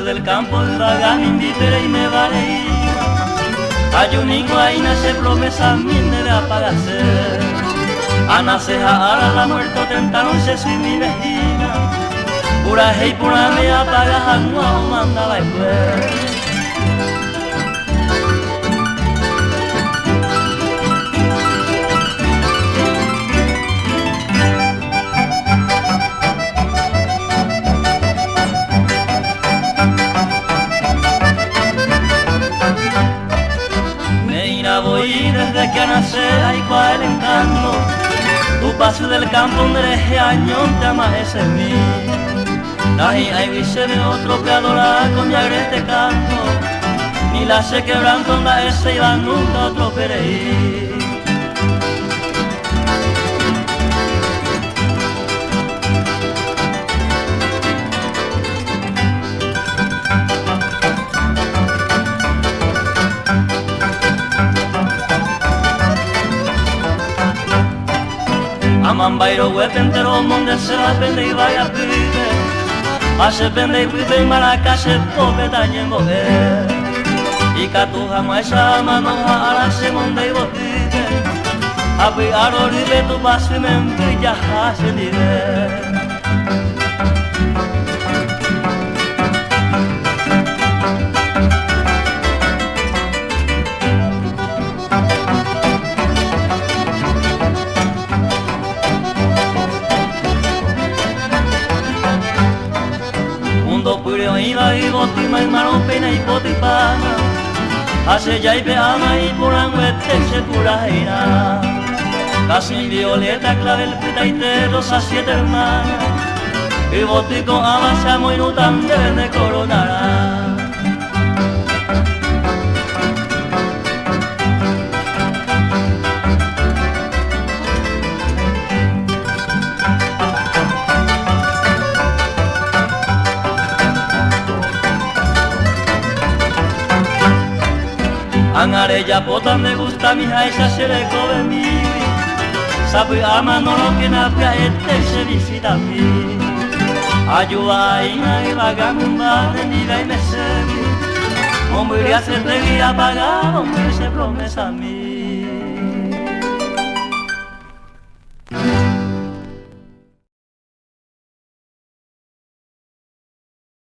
del campo el vagan invitere y me vale hay un hijo ahí nace promesa min debe apagarse a nacer ahora la muerto tentaron se soy mi vecina pura hey pura me apagas a no mandaba después. Voy desde que nací ahí cual el encanto tu paso del campo hombre años te amas ese es mí ahí vise de otro que adora con mi agreste canto ni la se quebranto la ese iba nunca otro pereí. Amambairo huepentero monde se va pende y vaya pibe hace pende y pibe y maraca se pope tañen bobe y catuja muesa manoja ala se monde y botibe api aroribe tu paso y me embrilla hace nivel. Iba y botima y mano pena y potipana hace ya y peama y puranguete se pura gira casi violeta clavel pita y te rosa siete hermanas y botico avanzamos y no tan deben de coronar. Angarella pota me gusta mi jaisa se le cobe mi sabe ama no lo que napia se visita a mí ayuda y nadie vagan un bar de ni da y me sebi hombre hace te guía pagado hombre se promesa a mí.